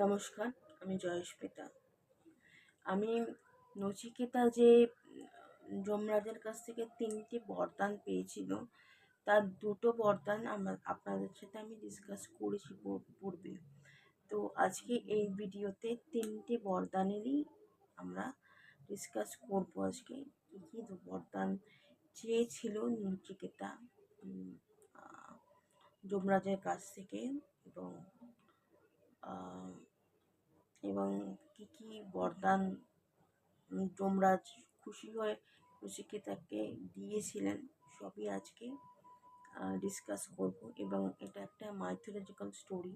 নমস্কার, আমি জয়স্মিতা। আমি নচিকেতা যে যমরাজের কাছ থেকে 3টি বরদান পেয়েছিল, তার 2টো বরদান আপনাদের সাথে আমি ডিসকাস করেছি পূর্বে। তো আজকে এই ভিডিওতে 3টি বরদানেরই আমরা ডিসকাস করব। আজকে কী কী বরদান চেয়েছিল নচিকেতা যমরাজের কাছ থেকে, এবং এবং কি কি বরদান যমরাজ খুশি হয়ে নচিকেতাকে দিয়েছিলেন, সবই আজকে ডিসকাস করব। এবং এটা একটা মাইথোলজিক্যাল স্টোরি।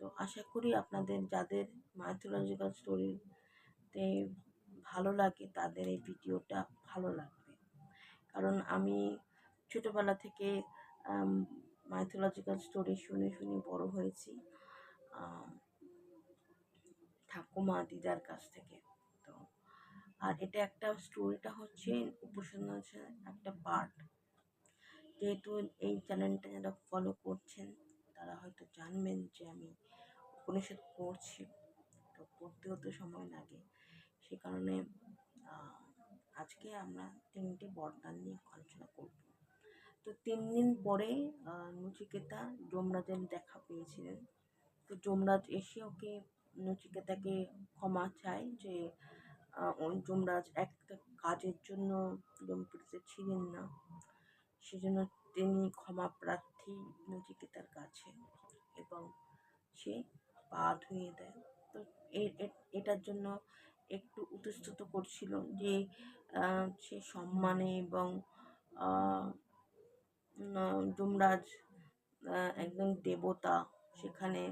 তো আশা করি আপনাদের যাদের মাইথোলজিক্যাল স্টোরিতে ভালো লাগে তাদের এই ভিডিওটা ভালো লাগবে, কারণ আমি ছোটোবেলা থেকে মাইথোলজিক্যাল স্টোরি শুনে শুনে বড় হয়েছি ঠাকুমা দিদার কাছ থেকে। তো আর এটা একটা স্টোরিটা হচ্ছে উপন্যাসের একটা পার্ট। যেহেতু এই চ্যানেলটা যারা ফলো করছেন তারা হয়তো জানবেন যে আমি উপনিষদ পড়ছি, তো পড়তেও তো সময় লাগে। সে কারণে আজকে আমরা 3টি বরদান নিয়ে আলোচনা করব। তো 3 দিন পরে নচিকেতা যমরাজের দেখা পেয়েছিলেন। তো যমরাজ এসে ওকে নচিকেতাকে ক্ষমা চায় যে যমরাজ একটা কাজের জন্য যমপুরীতে ছিলেন না, সেজন্য তিনি ক্ষমা প্রার্থী নচিকেতার কাছে, এবং সে পা ধুয়ে দেয়। তো এটার জন্য একটু উতস্তত করছিল যে সে সম্মানে, এবং যমরাজ একজন দেবতা, সেখানে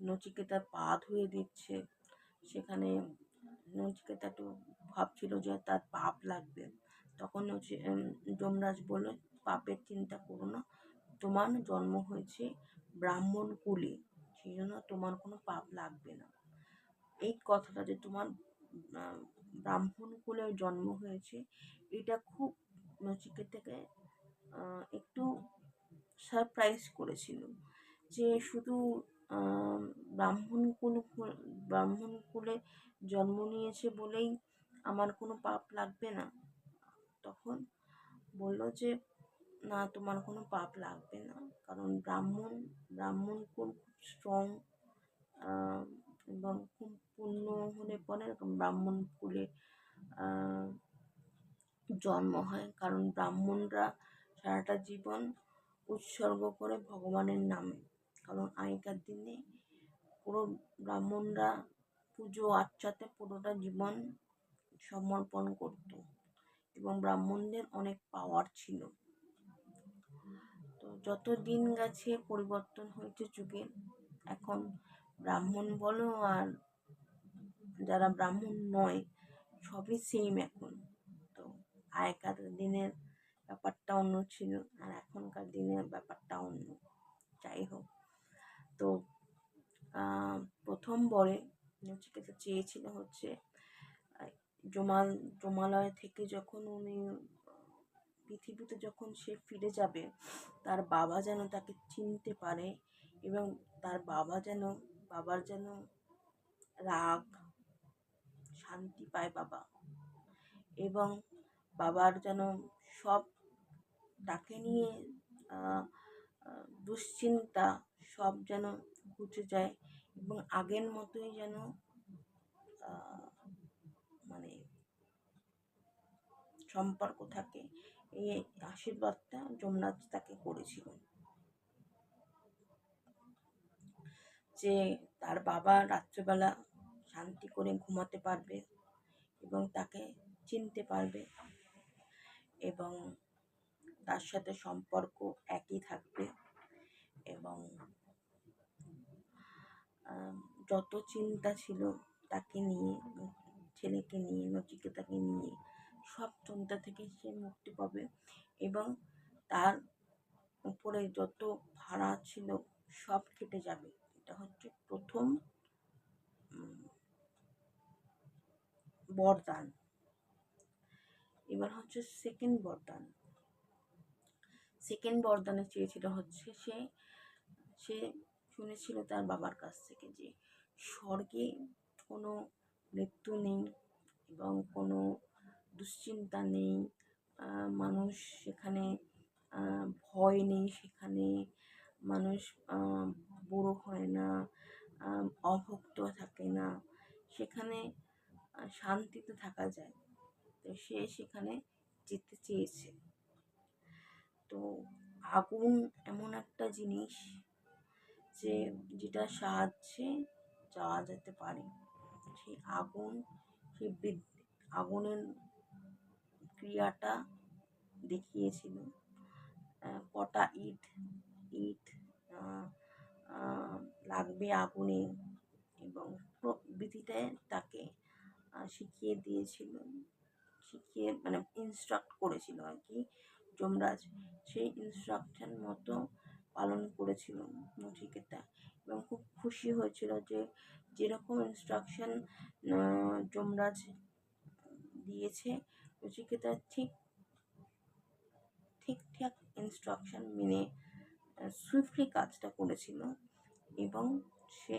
নচিকেতার পা ধুয়ে দিচ্ছে। সেখানে নচিকেতা একটু ভাবছিল যে তার পাপ লাগবে। তখন যমরাজ বলল, পাপের চিন্তা করো না, তোমার জন্ম হয়েছে ব্রাহ্মণ কুলে, সেই জন্য তোমার কোনো পাপ লাগবে না। এই কথাটা যে তোমার ব্রাহ্মণ কুলে জন্ম হয়েছে, এটা খুব নচিকেতাকে একটু সারপ্রাইজ করেছিল, যে শুধু ব্রাহ্মণ কুলে জন্ম নিয়েছে বলেই আমার কোনো পাপ লাগবে না। তখন বলল যে না, তোমার কোনো পাপ লাগবে না, কারণ ব্রাহ্মণ কুল খুব স্ট্রং, এবং খুব পুণ্য হলে পরে ব্রাহ্মণ কুলে জন্ম হয়। কারণ ব্রাহ্মণরা সারাটা জীবন উৎসর্গ করে ভগবানের নামে, কারণ আগেকার দিনে পুরো ব্রাহ্মণরা পুজো আর্চাতে পুরোটা জীবন সমর্পণ করত, এবং ব্রাহ্মণদের অনেক পাওয়ার ছিল। তো যত দিন গেছে পরিবর্তন হয়েছে যুগে, এখন ব্রাহ্মণ বলো আর যারা ব্রাহ্মণ নয় সবই সেম এখন। তো আগেকার দিনের ব্যাপারটা অন্য ছিল, আর এখনকার দিনের ব্যাপারটা অন্য। যাই হোক, তো প্রথম বরে নচিকেতা চেয়েছিল হচ্ছে যমালয় থেকে যখন উনি পৃথিবীতে যখন সে ফিরে যাবে, তার বাবা যেন তাকে চিনতে পারে, এবং তার বাবার যেন রাগ শান্তি পায় বাবা, এবং বাবার যেন সব তাকে নিয়ে দুশ্চিন্তা সব যেন ঘুচে যায়, এবং আগের মতোই যেন মানে সম্পর্ক থাকে। এই আশীর্বাদটা যমরাজ তাকে করেছিল, যে তার বাবা রাত্রেবেলা শান্তি করে ঘুমাতে পারবে, এবং তাকে চিনতে পারবে, এবং তার সাথে সম্পর্ক একই থাকবে। এবং যত চিন্তা ছিল তাকে নিয়ে, ছেলেকে নিয়ে, নচিকেতাকে নিয়ে, সব চিন্তা থেকে সে মুক্তি পাবে এবং তার উপরে যত ভাড়া ছিল সব কেটে যাবে। এটা হচ্ছে প্রথম বরদান। এবার হচ্ছে সেকেন্ড বরদান। সেকেন্ড বরদানে চেয়েছিল হচ্ছে সে শুনেছিল তার বাবার কাছ থেকে যে স্বর্গে কোনো মৃত্যু নেই এবং কোনো দুশ্চিন্তা নেই, মানুষ সেখানে ভয় নেই, সেখানে মানুষ বুড়ো হয় না, অভুক্ত থাকে না, সেখানে শান্তিতে থাকা যায়। তো সে সেখানে যেতে চেয়েছে। তো আগুন এমন একটা জিনিস যেটা সাহায্যে যাওয়া যেতে পারে। সেই আগুন, সেই আগুনের ক্রিয়াটা দেখিয়েছিল। কটা ইট ইট লাগবে আগুনে এবং প্রকৃতিতে তাকে শিখিয়ে দিয়েছিল, শিখিয়ে মানে ইনস্ট্রাক্ট করেছিল আর কি যমরাজ। সেই ইনস্ট্রাকশন মতো পালন করেছিল নচিকেতা এবং খুব খুশি হয়েছিল যে যেরকম ইনস্ট্রাকশন যমরাজ দিয়েছে নচিকেতা ঠিকঠাক ইনস্ট্রাকশন মেনে সুইফটলি কাজটা করেছিল এবং সে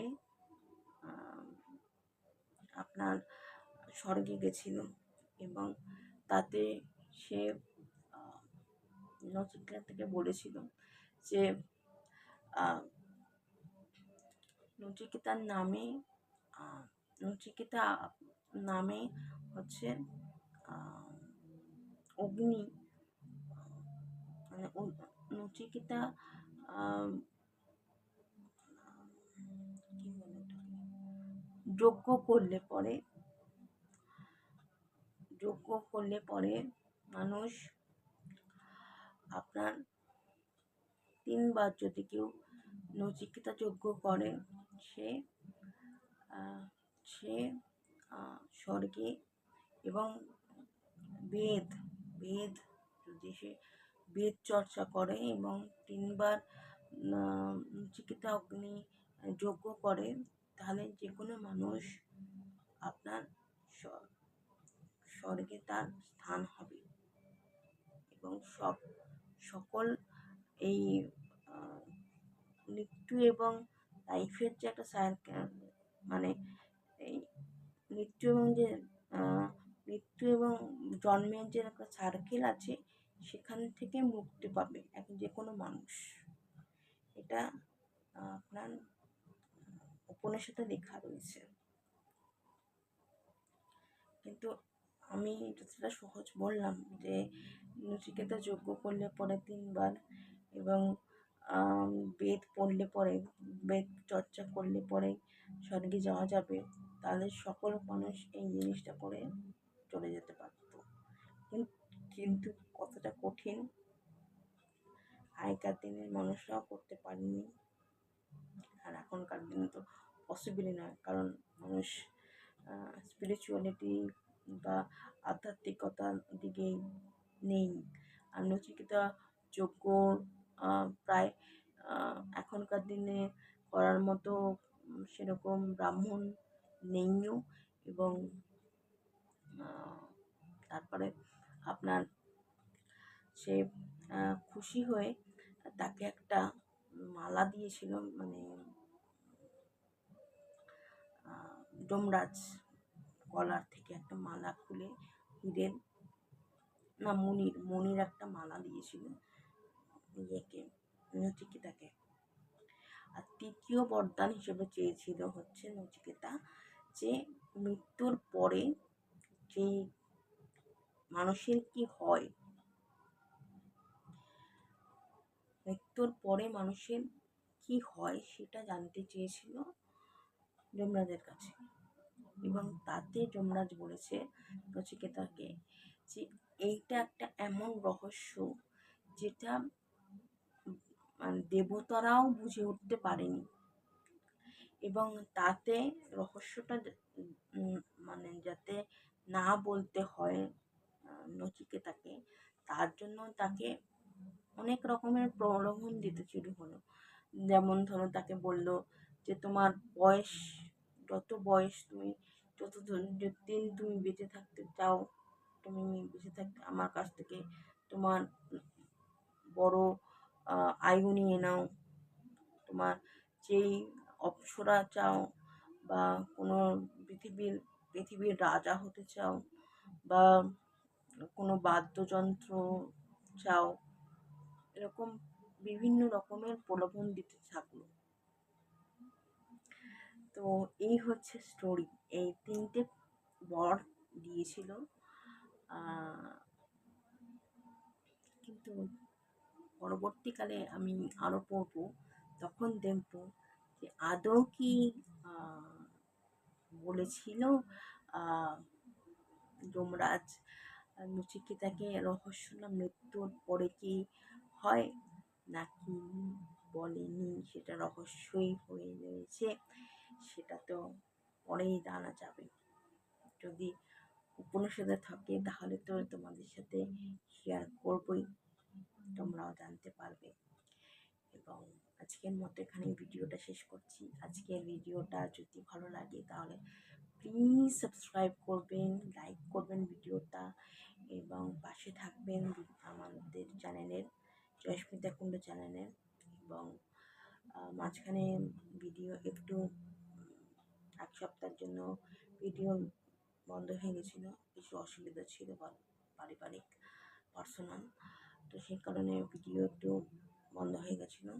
আপনার স্বর্গে গেছিল এবং তাতে সে নচিকেতাকে বলেছিল যে নচিকেতার নামে নচিকেতা নামে হচ্ছে অগ্নি, মানে নচিকেতা যজ্ঞ করলে পরে মানুষ আপনার 3 বার যদি কেউ নচিকেতা যজ্ঞ করে সে স্বর্গে এবং বেদ যদি সে বেদ চর্চা করে এবং 3 বার নচিকেতা অগ্নি যজ্ঞ করে তাহলে যে কোনো মানুষ আপনার স্বর্গে তার স্থান হবে এবং সকল এই মৃত্যু এবং লাইফের যে একটা সার্কেল, মানে এই মৃত্যু এবং জন্মের যে একটা সার্কেল আছে সেখান থেকে মুক্তি পাবে যে কোনো মানুষ। এটা আপনার উপনিষদে লেখা রয়েছে। কিন্তু আমি যতটা সহজ বললাম যে নচিকেতা যজ্ঞ করলে পরে 3 বার এবং বেদ পড়লে পরে, বেদ চর্চা করলে পরে স্বর্গে যাওয়া যাবে, তাহলে সকল মানুষ এই জিনিসটা করে চলে যেতে পারত। কিন্তু কতটা কঠিন আগেকার দিনের মানুষরাও করতে পারেনি, আর এখনকার দিনে তো পসিবলই নয়, কারণ মানুষ স্পিরিচুয়ালিটি বা আধ্যাত্মিকতার দিকে নেই। আর নচিকেতা যজ্ঞ প্রায় এখনকার দিনে করার মতো সেরকম ব্রাহ্মণ নেইও এবং তারপরে আপনার সে খুশি হয়ে তাকে একটা মালা দিয়েছিল, মানে যমরাজ গলার থেকে একটা মালা খুলে হীরের না মণির একটা মালা দিয়েছিল ইয়েকে, নচিকেতাকে। আর তৃতীয় বরদান হিসেবে চেয়েছিল হচ্ছে নচিকেতা যে মৃত্যুর পরে যে মানুষের কি হয়, মৃত্যুর পরে মানুষের কি হয় সেটা জানতে চেয়েছিল যমরাজের কাছে। এবং তাতে যমরাজ বলেছে নচিকেতাকে যে এইটা একটা এমন রহস্য যেটা মানে দেবতারাও বুঝে উঠতে পারেনি এবং তাতে রহস্যটা উম, মানে যাতে না বলতে হয় নচিকেতাকে, তার জন্য তাকে অনেক রকমের প্রলোভন দিতে শুরু হলো। যেমন ধরো তাকে বলল যে তোমার বয়স, যত বয়স তুমি, দিন তুমি বেঁচে থাকতে চাও, তুমি বেঁচে থাকতে আমার কাছ থেকে তোমার বড় আয়ু নিয়ে নাও, তোমার যেই অপ্সরা চাও, বা কোনো পৃথিবীর রাজা হতে চাও, বা কোনো বাদ্যযন্ত্র চাও, এরকম বিভিন্ন রকমের প্রলোভন দিতে থাকলো। তো এই হচ্ছে স্টোরি। এই 3টে বর দিয়েছিল, কিন্তু পরবর্তীকালে আমি আরো পড়বো, তখন দেখবো যে আদৌ কি বলেছিল যমরাজ নচিকেতাকে রহস্যময় মৃত্যুর পরে কি হয় নাকি বলেনি, সেটা রহস্যই হয়ে রয়েছে। সেটা তো পরেই জানা যাবে। যদি উপনিষদে থাকে তাহলে তো তোমাদের সাথে শেয়ার করবই, তোমরাও জানতে পারবে। এবং আজকের মতো এখানে ভিডিওটা শেষ করছি। আজকের ভিডিওটা যদি ভালো লাগে তাহলে প্লিজ সাবস্ক্রাইব করবেন, লাইক করবেন ভিডিওটা, এবং পাশে থাকবেন আমাদের চ্যানেলের, জয়স্মিতা কুণ্ড চ্যানেলের। এবং মাঝখানে ভিডিও একটু এক সপ্তাহের জন্য ভিডিও বন্ধ হয়ে গেছিলো, কিছু অসুবিধা ছিল পারিবারিক, পার্সোনাল, তো সেই কারণে ভিডিও একটু বন্ধ হয়ে গেছিলো।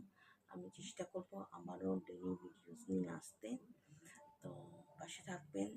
আমি চেষ্টা করব আবারও ডেলি ভিডিওস নিয়ে আসতে। তো পাশে থাকবেন।